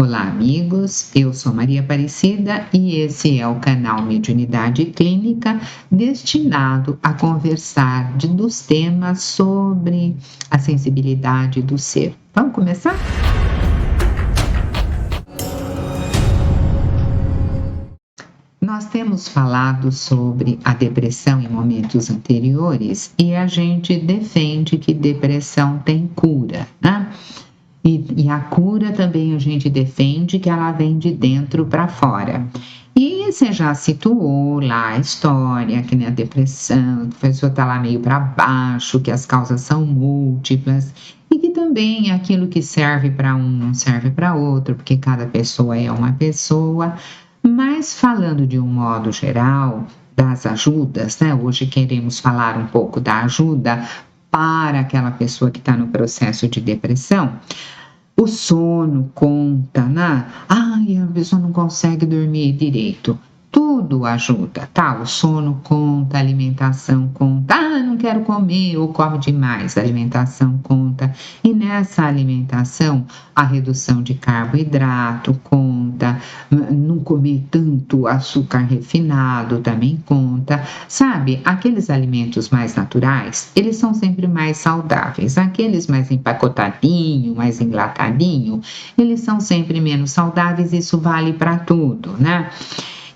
Olá, amigos. Eu sou Maria Aparecida e esse é o canal Mediunidade Clínica, destinado a conversar dos temas sobre a sensibilidade do ser. Vamos começar? Nós temos falado sobre a depressão em momentos anteriores e a gente defende que depressão tem cura, né? E a cura também a gente defende que ela vem de dentro para fora. E você já situou lá a história, que nem a depressão, que a pessoa está lá meio para baixo, que as causas são múltiplas, e que também aquilo que serve para um não serve para outro, porque cada pessoa é uma pessoa. Mas falando de um modo geral, das ajudas, né? Hoje queremos falar um pouco da ajuda para aquela pessoa que está no processo de depressão. O sono conta, né? Ai, a pessoa não consegue dormir direito. Tudo ajuda, tá? O sono conta, a alimentação conta. Ah, não quero comer ou come demais. A alimentação conta. E nessa alimentação, a redução de carboidrato conta. Não comer tanto açúcar refinado também conta. Sabe, aqueles alimentos mais naturais, eles são sempre mais saudáveis. Aqueles mais empacotadinho, mais enlatadinho, eles são sempre menos saudáveis. Isso vale para tudo, né?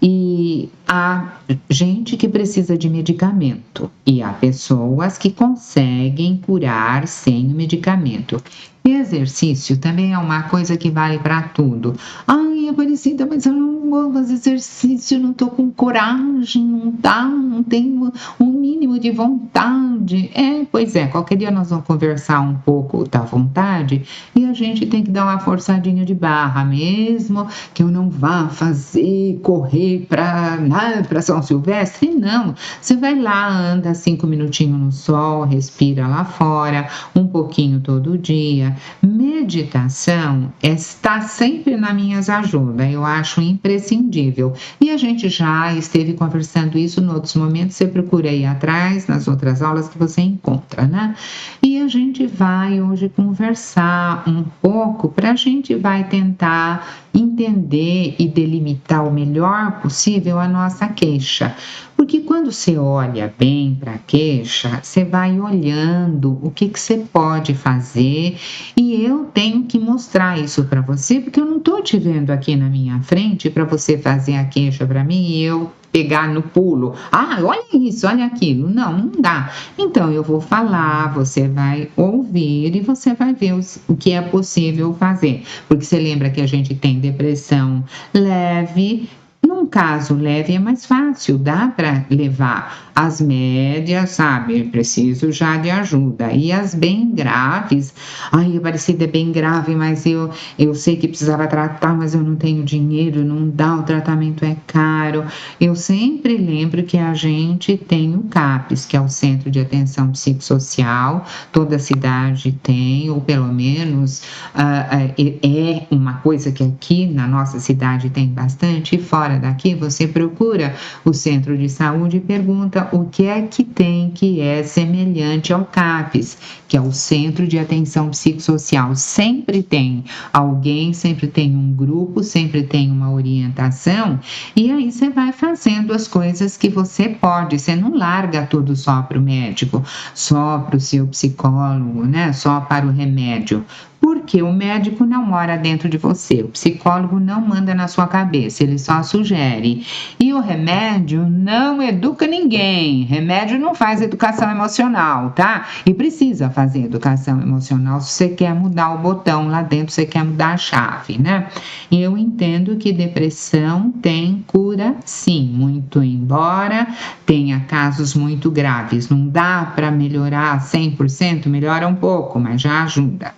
E há gente que precisa de medicamento e há pessoas que conseguem curar sem o medicamento. E exercício também é uma coisa que vale para tudo. Ai, Aparecida, mas eu não vou fazer exercício, não estou com coragem, não dá, não tenho um mínimo de vontade. Pois é, qualquer dia nós vamos conversar um pouco da vontade e a gente tem que dar uma forçadinha de barra, mesmo que eu não vá fazer, correr para São Silvestre, não. Você vai lá, anda 5 minutinhos no sol, respira lá fora, um pouquinho todo dia. Meditação está sempre nas minhas ajudas, eu acho imprescindível. E a gente já esteve conversando isso em outros momentos, você procura aí atrás, nas outras aulas que você encontra, né? E a gente vai hoje conversar um pouco, a gente vai tentar entender e delimitar o melhor possível a nossa queixa. Porque quando você olha bem para a queixa, você vai olhando o que você pode fazer e eu tenho que mostrar isso para você, porque eu não estou te vendo aqui na minha frente para você fazer a queixa para mim e eu pegar no pulo. Ah, olha isso, olha aquilo. Não, não dá. Então eu vou falar, você vai ouvir e você vai ver o que é possível fazer. Porque você lembra que a gente tem depressão leve. Num caso leve é mais fácil, dá para levar. As médias, sabe, preciso já de ajuda. E as bem graves, ai, Aparecida, é bem grave, mas eu sei que precisava tratar, mas eu não tenho dinheiro, não dá, o tratamento é caro. Eu sempre lembro que a gente tem o CAPS, que é o Centro de Atenção Psicossocial, toda cidade tem, ou pelo menos é uma coisa que aqui na nossa cidade tem bastante, e fora daqui você procura o centro de saúde e pergunta o que é que tem que é semelhante ao CAPS, que é o Centro de Atenção Psicossocial. Sempre tem alguém, sempre tem um grupo, sempre tem uma orientação, e aí você vai fazendo as coisas que você pode. Você não larga tudo só para o médico, só para o seu psicólogo, né? Só para o remédio. Porque o médico não mora dentro de você, o psicólogo não manda na sua cabeça, ele só sugere. E o remédio não educa ninguém, remédio não faz educação emocional, tá? E precisa fazer educação emocional se você quer mudar o botão lá dentro, você quer mudar a chave, né? E eu entendo que depressão tem cura, sim, muito embora tenha casos muito graves. Não dá para melhorar 100%, melhora um pouco, mas já ajuda.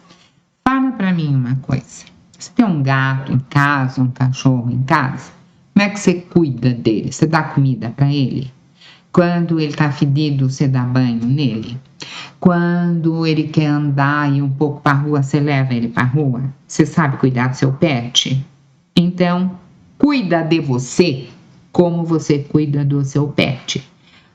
Fala para mim uma coisa, você tem um gato em casa, um cachorro em casa, como é que você cuida dele? Você dá comida para ele? Quando ele está fedido, você dá banho nele? Quando ele quer andar e ir um pouco para a rua, você leva ele para a rua? Você sabe cuidar do seu pet? Então, cuida de você como você cuida do seu pet.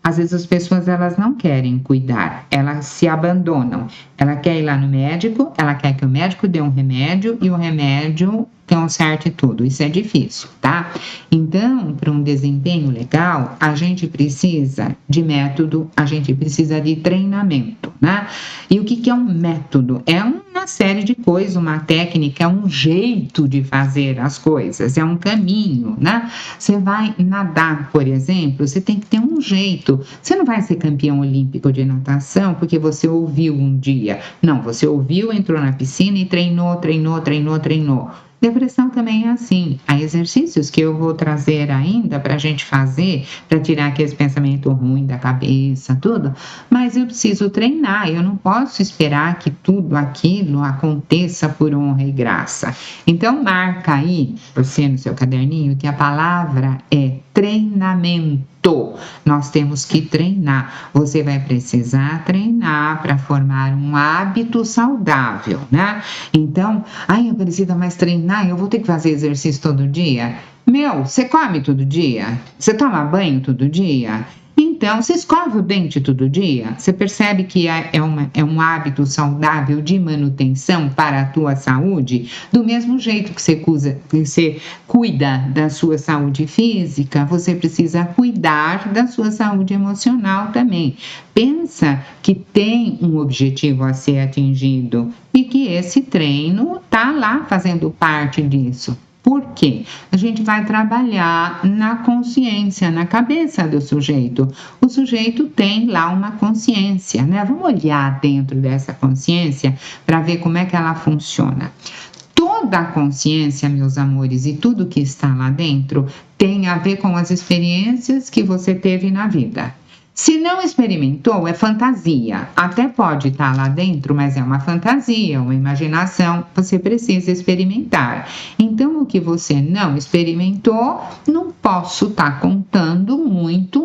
Às vezes as pessoas elas não querem cuidar, elas se abandonam. Ela quer ir lá no médico, ela quer que o médico dê um remédio e o remédio tem um posição certa e tudo. Isso é difícil, tá? Então, para um desempenho legal, a gente precisa de método, a gente precisa de treinamento, né? E o que é um método? É uma série de coisas, uma técnica, é um jeito de fazer as coisas, é um caminho, né? Você vai nadar, por exemplo, você tem que ter um jeito. Você não vai ser campeão olímpico de natação porque você ouviu um dia. Não, você ouviu, entrou na piscina e treinou. Depressão também é assim. Há exercícios que eu vou trazer ainda para a gente fazer, para tirar aquele pensamento ruim da cabeça, tudo, mas eu preciso treinar, eu não posso esperar que tudo aquilo aconteça por honra e graça. Então, marca aí, você no seu caderninho, que a palavra é treinamento. Nós temos que treinar. Você vai precisar treinar para formar um hábito saudável, né? Então, Aparecida, mas treinar, eu vou ter que fazer exercício todo dia? Você come todo dia? Você toma banho todo dia? Então, você escova o dente todo dia? Você percebe que é um hábito saudável de manutenção para a tua saúde? Do mesmo jeito que você cuida da sua saúde física, você precisa cuidar da sua saúde emocional também. Pensa que tem um objetivo a ser atingido e que esse treino está lá fazendo parte disso. Por quê? A gente vai trabalhar na consciência, na cabeça do sujeito. O sujeito tem lá uma consciência, né? Vamos olhar dentro dessa consciência para ver como é que ela funciona. Toda a consciência, meus amores, e tudo que está lá dentro tem a ver com as experiências que você teve na vida. Se não experimentou, é fantasia. Até pode estar lá dentro, mas é uma fantasia, uma imaginação. Você precisa experimentar. Então, o que você não experimentou, não posso estar contando muito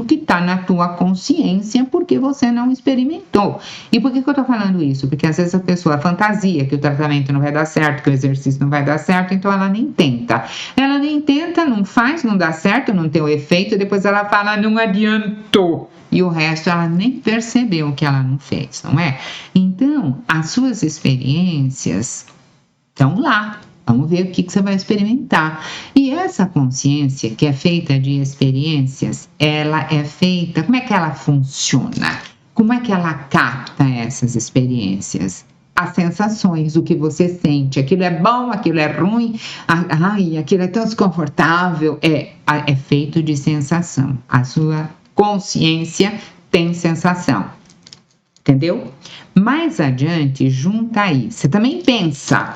que está na tua consciência, porque você não experimentou. E por que eu estou falando isso? Porque às vezes a pessoa fantasia que o tratamento não vai dar certo, que o exercício não vai dar certo, então ela nem tenta. Ela nem tenta, não faz, não dá certo, não tem o efeito, depois ela fala, não adiantou. E o resto ela nem percebeu que ela não fez, não é? Então, as suas experiências estão lá. Vamos ver o que você vai experimentar. E essa consciência que é feita de experiências, ela é feita... Como é que ela funciona? Como é que ela capta essas experiências? As sensações, o que você sente. Aquilo é bom, aquilo é ruim. Aquilo é tão desconfortável. É feito de sensação. A sua consciência tem sensação. Entendeu? Mais adiante, junta aí. Você também pensa.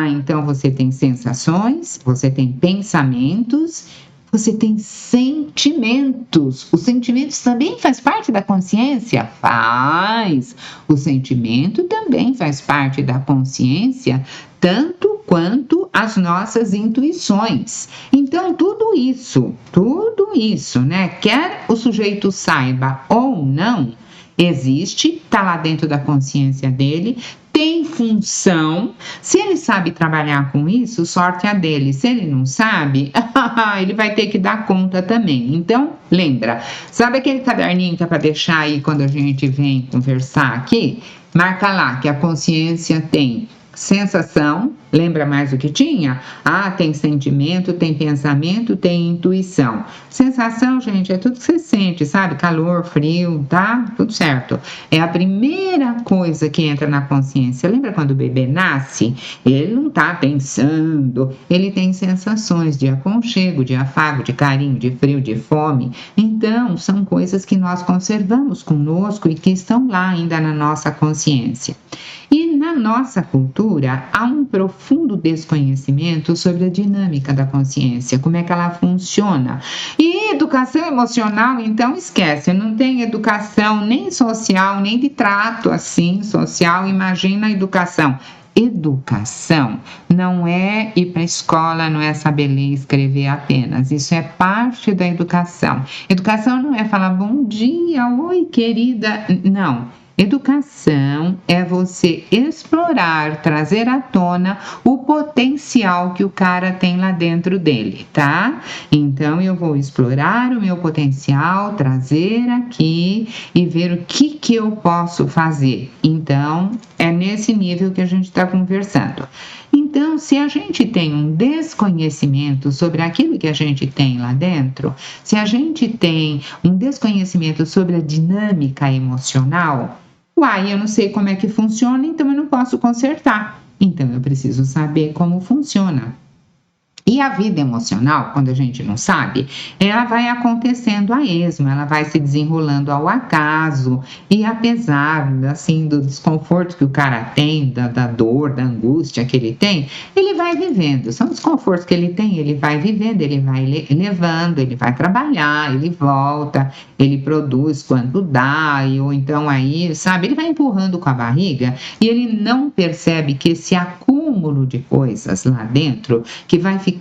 Então você tem sensações, você tem pensamentos, você tem sentimentos. Os sentimentos também faz parte da consciência? Faz. O sentimento também faz parte da consciência, tanto quanto as nossas intuições. Então, tudo isso, né? Quer o sujeito saiba ou não, existe, está lá dentro da consciência dele, tem função. Se ele sabe trabalhar com isso, sorte a dele. Se ele não sabe, ele vai ter que dar conta também. Então, lembra, sabe aquele caderninho que é para deixar aí quando a gente vem conversar aqui? Marca lá que a consciência tem sensação, lembra mais o que tinha? Tem sentimento, tem pensamento, tem intuição. Sensação, gente, é tudo que você sente, sabe? Calor, frio, tá? Tudo certo. É a primeira coisa que entra na consciência. Lembra quando o bebê nasce? Ele não tá pensando, ele tem sensações de aconchego, de afago, de carinho, de frio, de fome. Então, são coisas que nós conservamos conosco e que estão lá ainda na nossa consciência. E na nossa cultura, há um profundo desconhecimento sobre a dinâmica da consciência, como é que ela funciona. E educação emocional, então, esquece, não tem educação nem social, nem de trato assim, social, imagina a educação. Educação não é ir para a escola, não é saber ler e escrever apenas. Isso é parte da educação. Educação não é falar bom dia, oi querida, não. Educação é você explorar, trazer à tona o potencial que o cara tem lá dentro dele, tá? Então, eu vou explorar o meu potencial, trazer aqui e ver o que eu posso fazer. Então, É nesse nível que a gente está conversando. Então, se a gente tem um desconhecimento sobre aquilo que a gente tem lá dentro, se a gente tem um desconhecimento sobre a dinâmica emocional, uai, eu não sei como é que funciona, então eu não posso consertar. Então, eu preciso saber como funciona. E a vida emocional, quando a gente não sabe, ela vai acontecendo a esmo, ela vai se desenrolando ao acaso, e apesar, assim, do desconforto que o cara tem, da dor, da angústia que ele tem, ele vai vivendo. São desconfortos que ele tem, ele vai vivendo, ele vai levando, ele vai trabalhar, ele volta, ele produz quando dá, ou então aí, sabe, ele vai empurrando com a barriga, e ele não percebe que esse acúmulo de coisas lá dentro, que vai ficando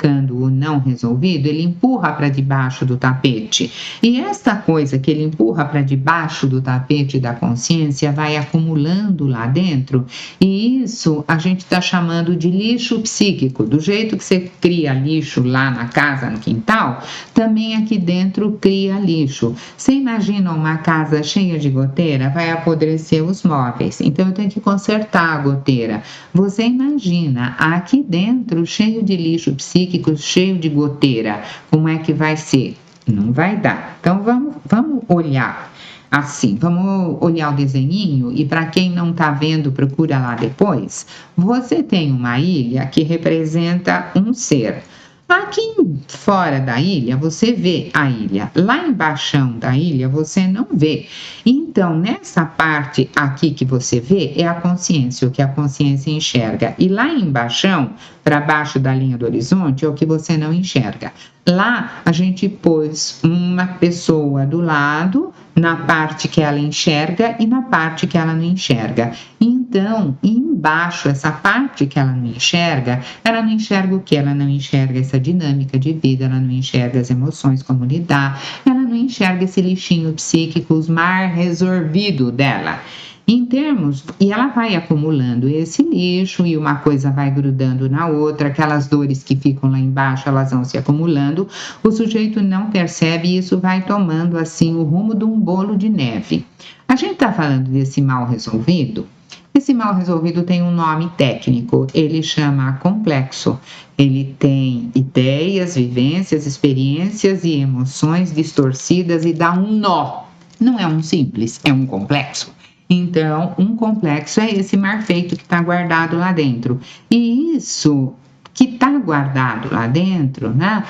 não resolvido, ele empurra para debaixo do tapete. E esta coisa que ele empurra para debaixo do tapete da consciência vai acumulando lá dentro, e isso a gente está chamando de lixo psíquico. Do jeito que você cria lixo lá na casa, no quintal, também aqui dentro cria lixo. Você imagina uma casa cheia de goteira? Vai apodrecer os móveis. Então eu tenho que consertar a goteira. Você imagina aqui dentro cheio de lixo psíquico, cheio de goteira. Como é que vai ser? Não vai dar. Então vamos olhar assim, vamos olhar o desenhinho, e para quem não está vendo, procura lá depois. Você tem uma ilha que representa um ser. Aqui fora da ilha, você vê a ilha. Lá embaixo da ilha, você não vê. Então, nessa parte aqui que você vê, é a consciência, o que a consciência enxerga. E lá embaixo, para baixo da linha do horizonte, é o que você não enxerga. Lá, a gente pôs uma pessoa do lado, na parte que ela enxerga e na parte que ela não enxerga. Então, embaixo, essa parte que ela não enxerga o que? Ela não enxerga essa dinâmica de vida, ela não enxerga as emoções, como lidar, ela não enxerga esse lixinho psíquico, os mal resolvido dela. E ela vai acumulando esse lixo, e uma coisa vai grudando na outra, aquelas dores que ficam lá embaixo, elas vão se acumulando, o sujeito não percebe, e isso vai tomando assim o rumo de um bolo de neve. A gente está falando desse mal resolvido. Esse mal resolvido tem um nome técnico, ele chama complexo. Ele tem ideias, vivências, experiências e emoções distorcidas, e dá um nó. Não é um simples, é um complexo. Então, um complexo é esse mar feito que está guardado lá dentro. E isso que está guardado lá dentro, né,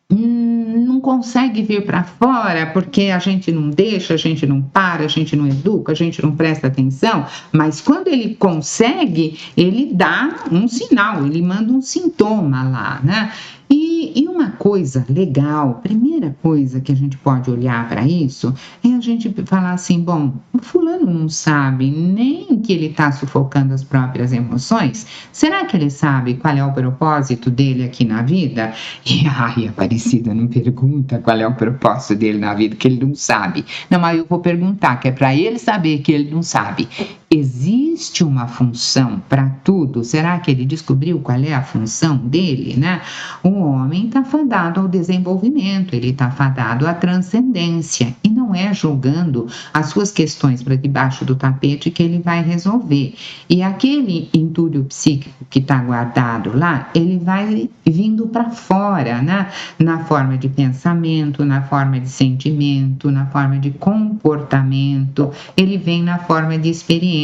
não consegue vir para fora, porque a gente não deixa, a gente não para, a gente não educa, a gente não presta atenção, mas quando ele consegue, ele dá um sinal, ele manda um sintoma lá, né? E uma coisa legal, primeira coisa que a gente pode olhar para isso, é a gente falar assim, bom, o fulano não sabe nem que ele está sufocando as próprias emoções, será que ele sabe qual é o propósito dele aqui na vida? E ai, Aparecida não pergunta qual é o propósito dele na vida, que ele não sabe. Não, mas eu vou perguntar, que é para ele saber que ele não sabe. Existe uma função para tudo? Será que ele descobriu qual é a função dele, né? O homem está fadado ao desenvolvimento, ele está fadado à transcendência, e não é jogando as suas questões para debaixo do tapete que ele vai resolver. E aquele entulho psíquico que está guardado lá, ele vai vindo para fora, né? Na forma de pensamento, na forma de sentimento, na forma de comportamento, ele vem na forma de experiências.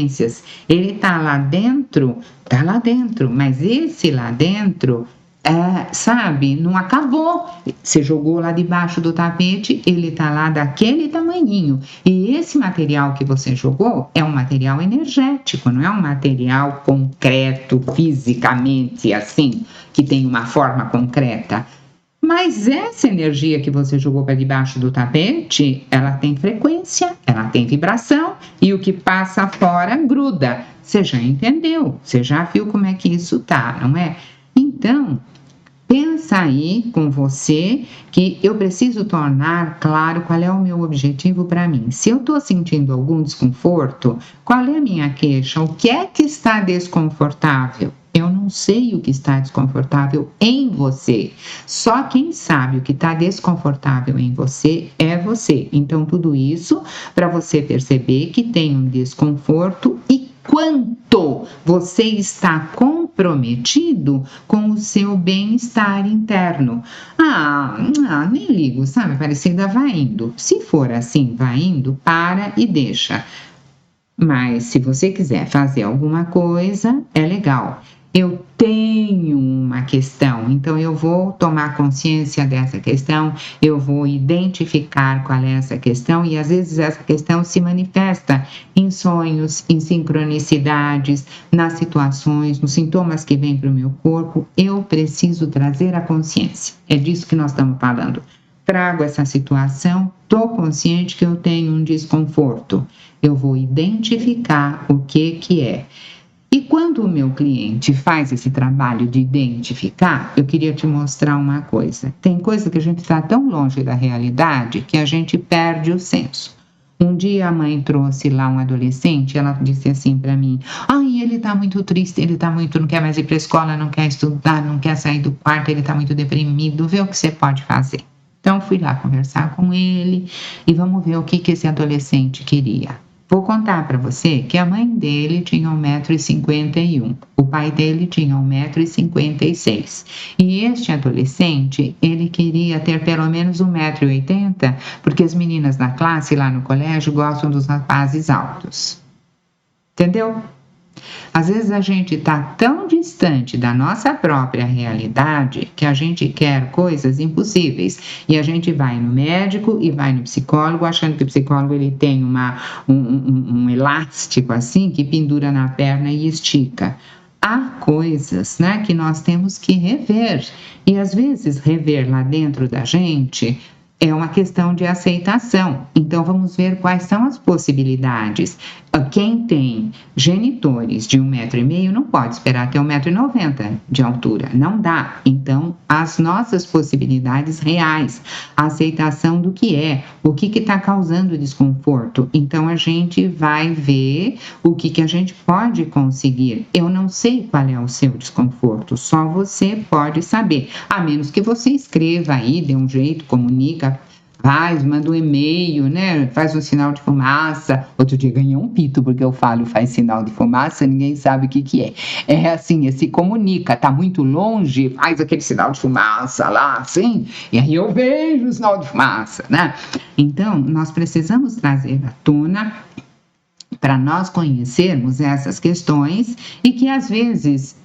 Ele está lá dentro, mas esse lá dentro, sabe, não acabou. Você jogou lá debaixo do tapete, ele está lá daquele tamanhinho. E esse material que você jogou é um material energético, não é um material concreto, fisicamente assim, que tem uma forma concreta. Mas essa energia que você jogou para debaixo do tapete, ela tem frequência, ela tem vibração, e o que passa fora gruda. Você já entendeu, você já viu como é que isso tá, não é? Então, pensa aí com você que eu preciso tornar claro qual é o meu objetivo para mim. Se eu estou sentindo algum desconforto, qual é a minha queixa? O que é que está desconfortável? Eu não sei o que está desconfortável em você. Só quem sabe o que está desconfortável em você é você. Então, tudo isso para você perceber que tem um desconforto e quanto você está comprometido com o seu bem-estar interno. Nem ligo, sabe? Parecida, vai indo. Se for assim, vai indo, para e deixa. Mas se você quiser fazer alguma coisa, é legal. Eu tenho uma questão, então eu vou tomar consciência dessa questão, eu vou identificar qual é essa questão e às vezes essa questão se manifesta em sonhos, em sincronicidades, nas situações, nos sintomas que vêm para o meu corpo. Eu preciso trazer a consciência. É disso que nós estamos falando. Trago essa situação, estou consciente que eu tenho um desconforto. Eu vou identificar o que é. E quando o meu cliente faz esse trabalho de identificar, eu queria te mostrar uma coisa. Tem coisa que a gente está tão longe da realidade que a gente perde o senso. Um dia a mãe trouxe lá um adolescente, ela disse assim para mim: ele está muito triste, não quer mais ir para a escola, não quer estudar, não quer sair do quarto, ele está muito deprimido, vê o que você pode fazer. Então fui lá conversar com ele e vamos ver o que esse adolescente queria. Vou contar para você que a mãe dele tinha 1,51 m, o pai dele tinha 1,56 m. E este adolescente, ele queria ter pelo menos 1,80 m, porque as meninas da classe lá no colégio gostam dos rapazes altos. Entendeu? Às vezes a gente está tão distante da nossa própria realidade que a gente quer coisas impossíveis e a gente vai no médico e vai no psicólogo achando que o psicólogo ele tem um elástico assim que pendura na perna e estica. Há coisas, né, que nós temos que rever e às vezes rever lá dentro da gente é uma questão de aceitação. Então, vamos ver quais são as possibilidades. Quem tem genitores de 1,5 m não pode esperar ter 1,90 m de altura. Não dá. Então, as nossas possibilidades reais, a aceitação do que é, o que está causando desconforto. Então, a gente vai ver o que a gente pode conseguir. Eu não sei qual é o seu desconforto, só você pode saber. A menos que você escreva aí, dê um jeito, comunica, manda um e-mail, né? Faz um sinal de fumaça. Outro dia ganhei um pito porque eu falo faz sinal de fumaça, ninguém sabe o que é. É assim, se comunica, tá muito longe, faz aquele sinal de fumaça lá, assim, e aí eu vejo o sinal de fumaça, né? Então, nós precisamos trazer à tona para nós conhecermos essas questões e que às vezes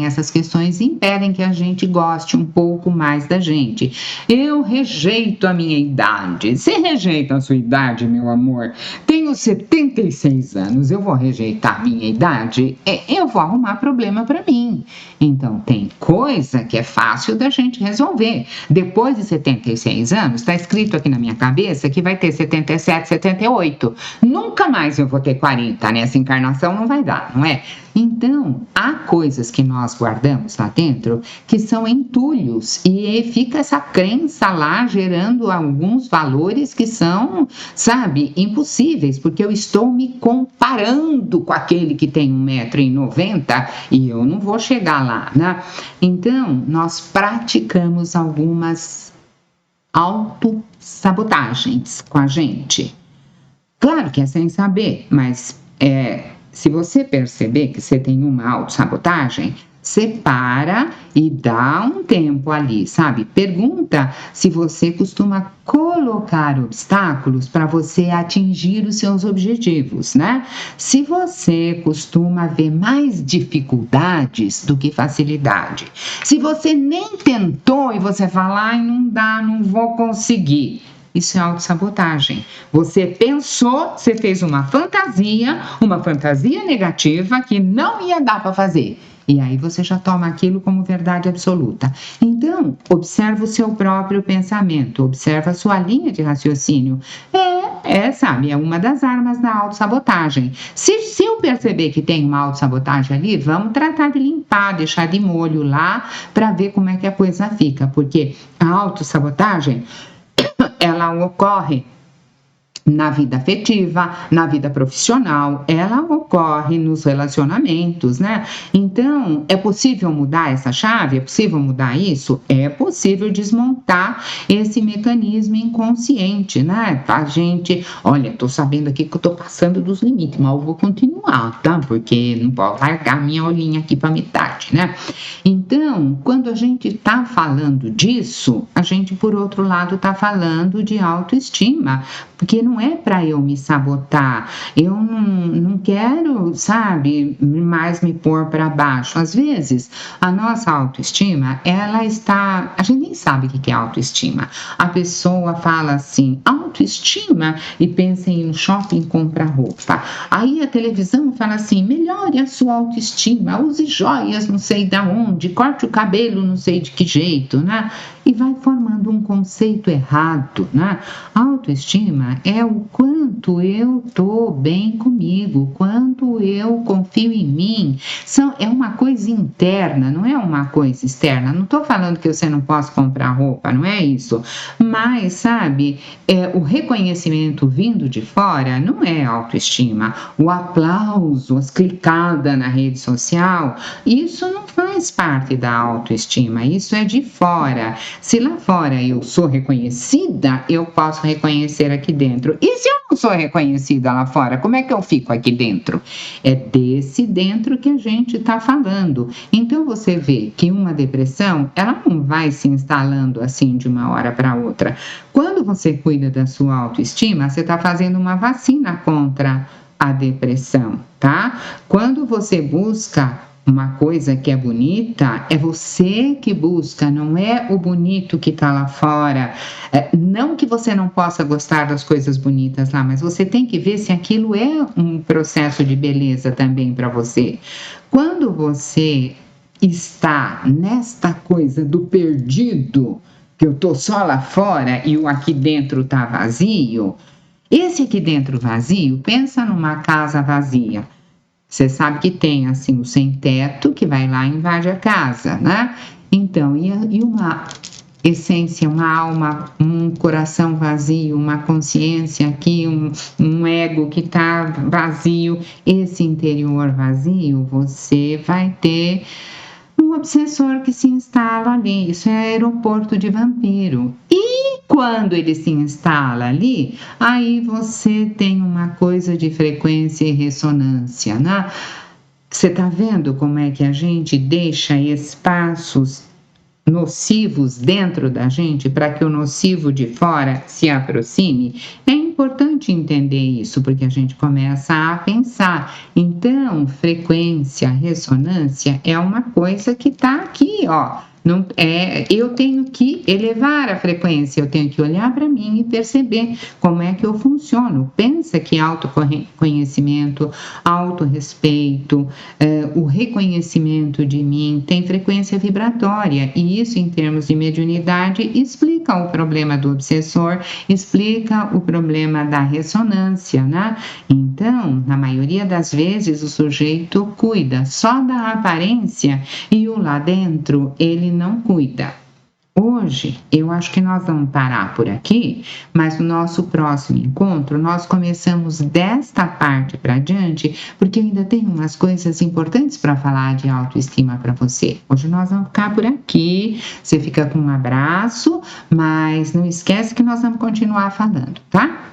essas questões impedem que a gente goste um pouco mais da gente. Eu rejeito a minha idade. Você rejeita a sua idade, meu amor? Tenho 76 anos, eu vou rejeitar a minha idade? Eu vou arrumar problema para mim. Então, tem coisa que é fácil da gente resolver. Depois de 76 anos, está escrito aqui na minha cabeça que vai ter 77, 78. Nunca mais eu vou ter 40, nessa encarnação não vai dar, não é? Então, há coisas que nós guardamos lá dentro que são entulhos e fica essa crença lá gerando alguns valores que são, sabe, impossíveis, porque eu estou me comparando com aquele que tem 1,90 m e eu não vou chegar lá, né? Então, nós praticamos algumas autossabotagens com a gente. Claro que é sem saber, mas se você perceber que você tem uma autossabotagem, você para e dá um tempo ali, sabe? Pergunta se você costuma colocar obstáculos para você atingir os seus objetivos, né? Se você costuma ver mais dificuldades do que facilidade, se você nem tentou e você fala, não dá, não vou conseguir. Isso é autossabotagem. Você pensou, você fez uma fantasia negativa que não ia dar para fazer. E aí você já toma aquilo como verdade absoluta. Então, observa o seu próprio pensamento, observa a sua linha de raciocínio. Sabe, é uma das armas da autossabotagem. Se eu perceber que tem uma autossabotagem ali, vamos tratar de limpar, deixar de molho lá, para ver como é que a coisa fica. Porque a autossabotagem ela ocorre na vida afetiva, na vida profissional, ela ocorre nos relacionamentos, né? Então, é possível mudar essa chave? É possível mudar isso? É possível desmontar esse mecanismo inconsciente, né? A gente, olha, tô sabendo aqui que eu tô passando dos limites, mas eu vou continuar, tá? Porque não posso largar minha olhinha aqui para metade, né? Então, quando a gente tá falando disso, a gente, por outro lado, tá falando de autoestima, porque não é para eu me sabotar, eu não quero, sabe, mais me pôr para baixo. Às vezes, a nossa autoestima, ela está, a gente nem sabe o que é autoestima. A pessoa fala assim, autoestima, e pensa em ir no shopping e comprar roupa. Aí a televisão fala assim, melhore a sua autoestima, use joias não sei da onde, corte o cabelo não sei de que jeito, né? E vai formando um conceito errado, né? Autoestima é o quanto eu tô bem comigo, quanto eu confio em mim. É uma coisa interna, não é uma coisa externa. Não tô falando que você não possa comprar roupa, não é isso. Mas, sabe, o reconhecimento vindo de fora não é autoestima. O aplauso, as clicadas na rede social, isso não faz parte da autoestima, isso é de fora. Se lá fora eu sou reconhecida, eu posso reconhecer aqui dentro. E se eu não sou reconhecida lá fora, como é que eu fico aqui dentro? É desse dentro que a gente está falando. Então você vê que uma depressão, ela não vai se instalando assim de uma hora para outra. Quando você cuida da sua autoestima, você está fazendo uma vacina contra a depressão, tá? Quando você busca uma coisa que é bonita, é você que busca, não é o bonito que está lá fora. Não que você não possa gostar das coisas bonitas lá, mas você tem que ver se aquilo é um processo de beleza também para você. Quando você está nesta coisa do perdido, que eu tô só lá fora e o aqui dentro tá vazio, esse aqui dentro vazio, pensa numa casa vazia. Você sabe que tem assim o sem teto que vai lá e invade a casa, né? Então, e uma essência, uma alma, um coração vazio, uma consciência aqui, um ego que está vazio, esse interior vazio, você vai ter um obsessor que se instala ali. Isso é aeroporto de vampiro. E quando ele se instala ali, aí você tem uma coisa de frequência e ressonância, né? Você tá vendo como é que a gente deixa espaços nocivos dentro da gente para que o nocivo de fora se aproxime? É importante entender isso, porque a gente começa a pensar. Então, frequência, ressonância é uma coisa que está aqui, ó. Não, eu tenho que elevar a frequência, eu tenho que olhar para mim e perceber como é que eu funciono. Pensa que autoconhecimento, autorrespeito, o reconhecimento de mim tem frequência vibratória, e isso, em termos de mediunidade, explica o problema do obsessor, explica o problema da ressonância, né? Então, na maioria das vezes, o sujeito cuida só da aparência e o lá dentro ele não cuida. Hoje, eu acho que nós vamos parar por aqui, mas no nosso próximo encontro, nós começamos desta parte para diante, porque eu ainda tenho umas coisas importantes para falar de autoestima para você. Hoje nós vamos ficar por aqui, você fica com um abraço, mas não esquece que nós vamos continuar falando, tá?